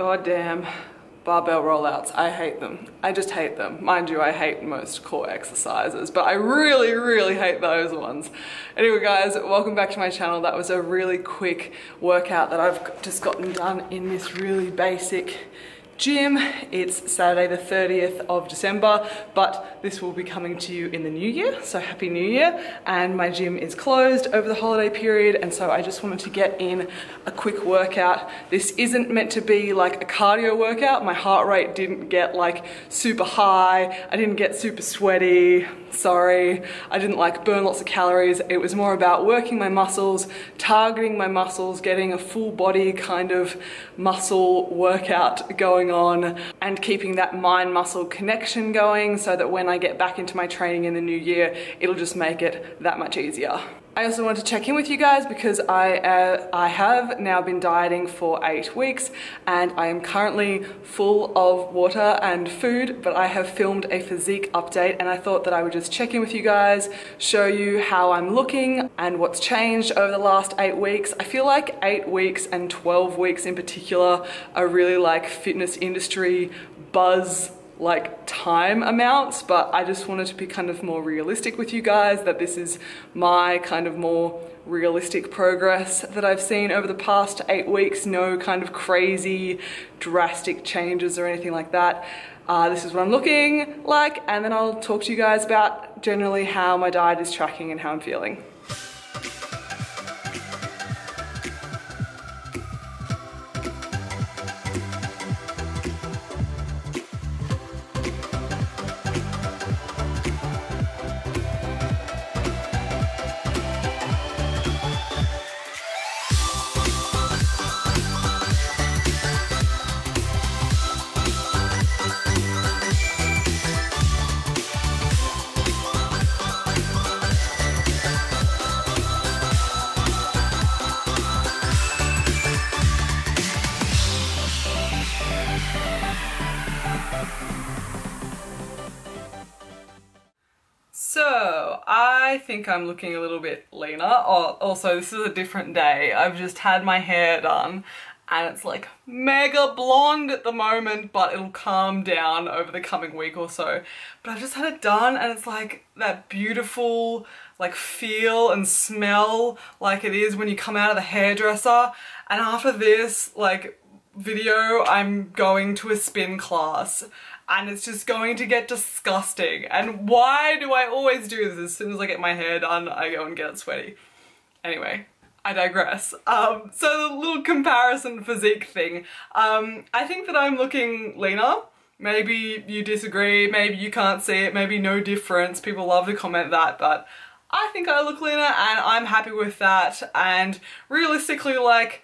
goddamn barbell rollouts. I hate them. I just hate them. Mind you, I hate most core exercises, but I really, really hate those ones. Anyway guys, welcome back to my channel. That was a really quick workout that I've just gotten done in this really basic gym. It's Saturday the 30th of December, but this will be coming to you in the new year, so happy new year. And my gym is closed over the holiday period, and so I just wanted to get in a quick workout. This isn't meant to be like a cardio workout. My heart rate didn't get like super high. I didn't get super sweaty. Sorry, I didn't like burn lots of calories. It was more about working my muscles, targeting my muscles, getting a full body kind of muscle workout going on, and keeping that mind muscle connection going so that when I get back into my training in the new year, it'll just make it that much easier. I also wanted to check in with you guys because I have now been dieting for 8 weeks and I am currently full of water and food, but I have filmed a physique update and I thought that I would just check in with you guys, show you how I'm looking and what's changed over the last 8 weeks. I feel like 8 weeks and 12 weeks in particular are really like fitness industry buzz like time amounts, but I just wanted to be kind of more realistic with you guys, that this is my kind of more realistic progress that I've seen over the past 8 weeks. No kind of crazy drastic changes or anything like that. This is what I'm looking like, and then I'll talk to you guys about generally how my diet is tracking and how I'm feeling. So, I think I'm looking a little bit leaner. Oh, also, this is a different day. I've just had my hair done and it's like mega blonde at the moment, but it'll calm down over the coming week or so. But I've just had it done and it's like that beautiful like feel and smell like it is when you come out of the hairdresser. And after this like video, I'm going to a spin class. And it's just going to get disgusting. And why do I always do this? As soon as I get my hair done, I go and get it sweaty. Anyway, I digress. So the little comparison physique thing. I think that I'm looking leaner. Maybe you disagree, maybe you can't see it, maybe no difference. People love to comment that, but I think I look leaner and I'm happy with that. And realistically, like,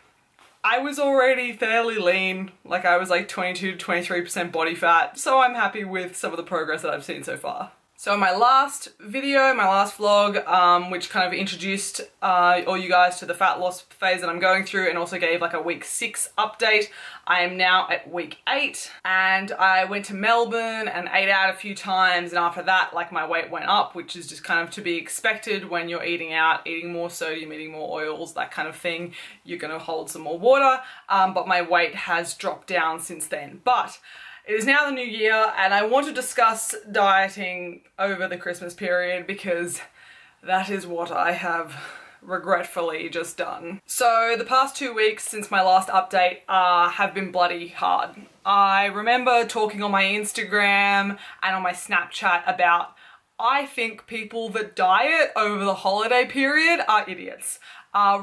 I was already fairly lean, like I was like 22 to 23% body fat, so I'm happy with some of the progress that I've seen so far. So in my last video, my last vlog, which kind of introduced all you guys to the fat loss phase that I'm going through and also gave like a week 6 update, I am now at week 8 and I went to Melbourne and ate out a few times, and after that like my weight went up, which is just kind of to be expected when you're eating out, eating more sodium, eating more oils, that kind of thing. You're gonna hold some more water, but my weight has dropped down since then. But it is now the new year and I want to discuss dieting over the Christmas period because that is what I have regretfully just done. So the past 2 weeks since my last update have been bloody hard. I remember talking on my Instagram and on my Snapchat about, I think people that diet over the holiday period are idiots.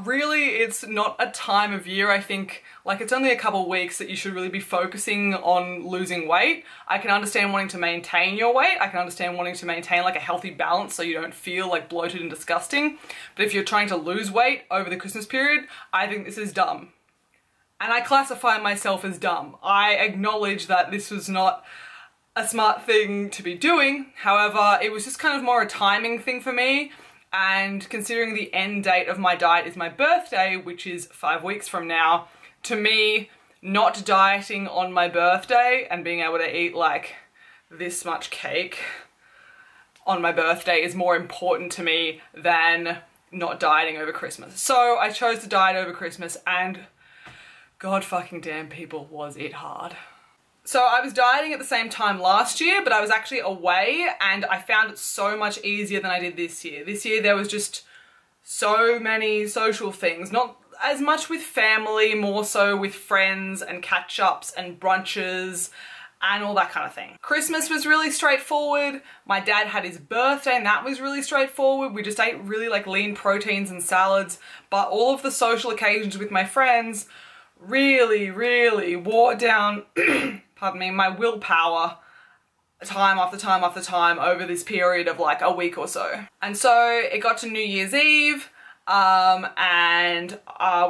Really, it's not a time of year. I think like it's only a couple weeks that you should really be focusing on losing weight. I can understand wanting to maintain your weight. I can understand wanting to maintain like a healthy balance so you don't feel like bloated and disgusting. But if you're trying to lose weight over the Christmas period, I think this is dumb. And I classify myself as dumb. I acknowledge that this was not a smart thing to be doing. However, it was just kind of more a timing thing for me. And considering the end date of my diet is my birthday, which is 5 weeks from now, to me, not dieting on my birthday and being able to eat like this much cake on my birthday is more important to me than not dieting over Christmas. So I chose to diet over Christmas, and God fucking damn, people, was it hard. So I was dieting at the same time last year, but I was actually away and I found it so much easier than I did this year. This year there was just so many social things, not as much with family, more so with friends and catch-ups and brunches and all that kind of thing. Christmas was really straightforward. My dad had his birthday and that was really straightforward. We just ate really like lean proteins and salads, but all of the social occasions with my friends really, really wore down, pardon me, my willpower time after time after time over this period of like a week or so. And so it got to New Year's Eve, and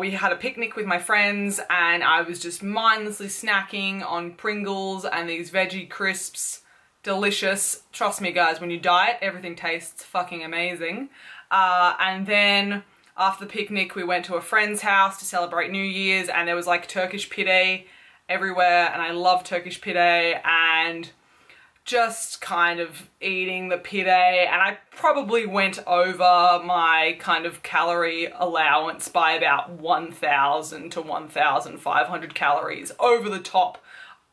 we had a picnic with my friends and I was just mindlessly snacking on Pringles and these veggie crisps. Delicious. Trust me guys, when you diet, everything tastes fucking amazing. And then after the picnic, we went to a friend's house to celebrate New Year's and there was like Turkish pide everywhere and I love Turkish pide, and just kind of eating the pide, and I probably went over my kind of calorie allowance by about 1,000 to 1,500 calories, over the top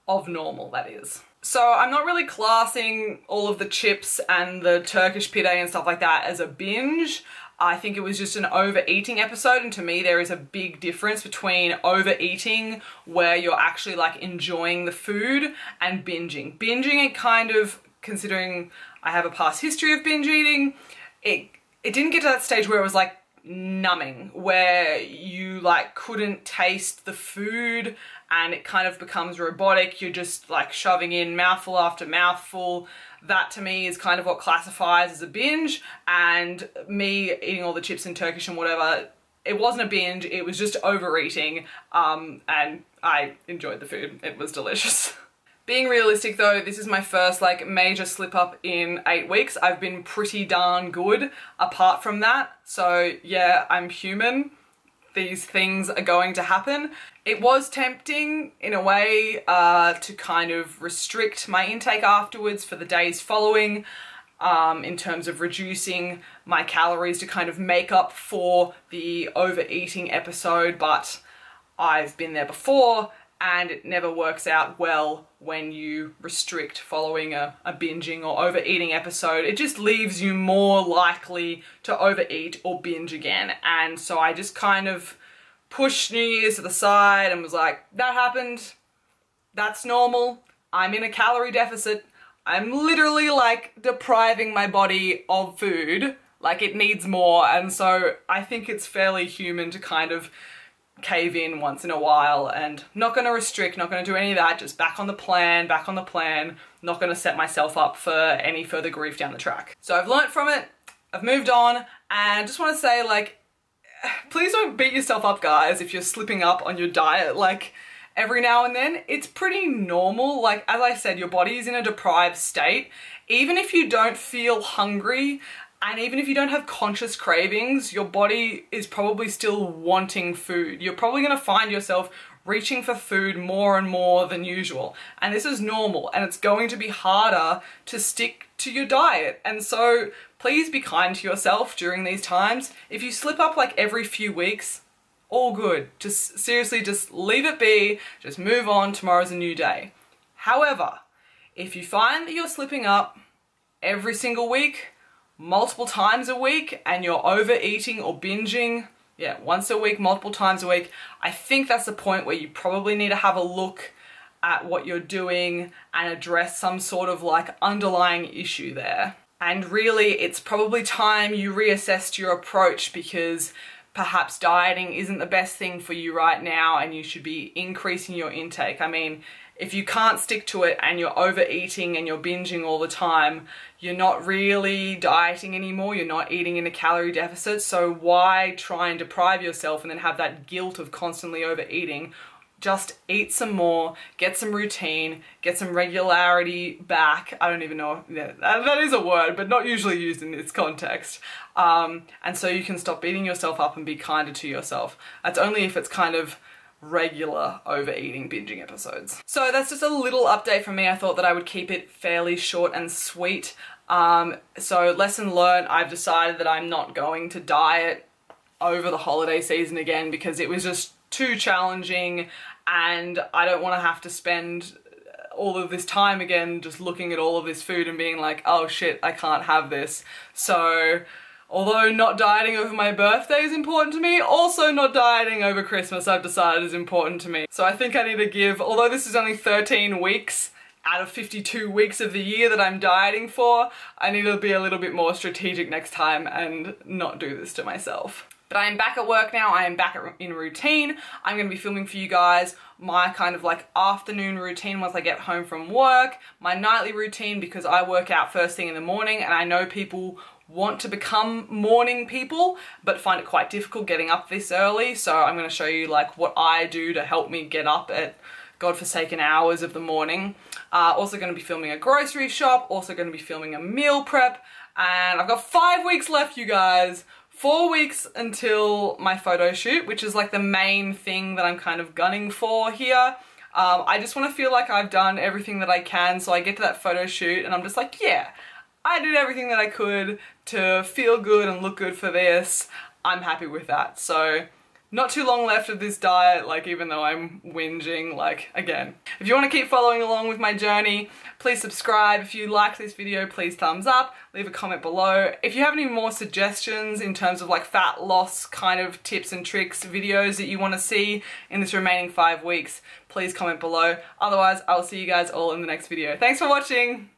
of normal, that is. So I'm not really classing all of the chips and the Turkish pide and stuff like that as a binge. I think it was just an overeating episode, and to me there is a big difference between overeating, where you're actually like enjoying the food, and binging. Binging, it kind of, considering I have a past history of binge eating, it didn't get to that stage where it was like numbing, where you like couldn't taste the food and it kind of becomes robotic. You're just like shoving in mouthful after mouthful. That to me is kind of what classifies as a binge, and me eating all the chips and Turkish and whatever, it wasn't a binge, it was just overeating, and I enjoyed the food. It was delicious. Being realistic though, this is my first like major slip up in 8 weeks. I've been pretty darn good apart from that. So yeah, I'm human. These things are going to happen. It was tempting in a way to kind of restrict my intake afterwards for the days following, in terms of reducing my calories to kind of make up for the overeating episode, but I've been there before and it never works out well when you restrict following a binging or overeating episode. It just leaves you more likely to overeat or binge again. And so I just kind of pushed New Year's to the side and was like, that happened, that's normal, I'm in a calorie deficit, I'm literally like depriving my body of food, like it needs more, and so I think it's fairly human to kind of cave in once in a while, and not going to restrict, not going to do any of that, just back on the plan, not going to set myself up for any further grief down the track. So I've learnt from it, I've moved on, and I just want to say, like, please don't beat yourself up guys if you're slipping up on your diet. Like, every now and then, it's pretty normal. Like, as I said, your body is in a deprived state. Even if you don't feel hungry, and even if you don't have conscious cravings, your body is probably still wanting food. You're probably going to find yourself reaching for food more and more than usual. And this is normal, and it's going to be harder to stick to your diet. And so please be kind to yourself during these times. If you slip up like every few weeks, all good. Just seriously, just leave it be, just move on, tomorrow's a new day. However, if you find that you're slipping up every single week, multiple times a week, and you're overeating or binging, yeah, once a week, multiple times a week, I think that's the point where you probably need to have a look at what you're doing and address some sort of like underlying issue there. And really, it's probably time you reassessed your approach, because perhaps dieting isn't the best thing for you right now and you should be increasing your intake. I mean, if you can't stick to it and you're overeating and you're binging all the time, you're not really dieting anymore, you're not eating in a calorie deficit, so why try and deprive yourself and then have that guilt of constantly overeating? Just eat some more, get some routine, get some regularity back. I don't even know, yeah, that is a word, but not usually used in this context. And so you can stop beating yourself up and be kinder to yourself. That's only if it's kind of regular overeating, binging episodes. So that's just a little update from me. I thought that I would keep it fairly short and sweet. So lesson learned, I've decided that I'm not going to diet over the holiday season again, because it was just too challenging and I don't want to have to spend all of this time again just looking at all of this food and being like, oh shit, I can't have this. So although not dieting over my birthday is important to me, also not dieting over Christmas I've decided is important to me. So I think I need to give, although this is only 13 weeks out of 52 weeks of the year that I'm dieting for, I need to be a little bit more strategic next time and not do this to myself. But I am back at work now, I am back in routine. I'm going to be filming for you guys my kind of like afternoon routine once I get home from work, my nightly routine, because I work out first thing in the morning and I know people want to become morning people but find it quite difficult getting up this early. So I'm going to show you like what I do to help me get up at godforsaken hours of the morning. Also going to be filming a grocery shop, also going to be filming a meal prep, and I've got 5 weeks left, you guys. 4 weeks until my photo shoot, which is like the main thing that I'm kind of gunning for here. I just want to feel like I've done everything that I can, so I get to that photo shoot and I'm just like, yeah, I did everything that I could to feel good and look good for this. I'm happy with that. So not too long left of this diet, like even though I'm whinging, like again. If you want to keep following along with my journey, please subscribe. If you like this video, please thumbs up, leave a comment below. If you have any more suggestions in terms of like fat loss kind of tips and tricks videos that you want to see in this remaining 5 weeks, please comment below. Otherwise, I will see you guys all in the next video. Thanks for watching.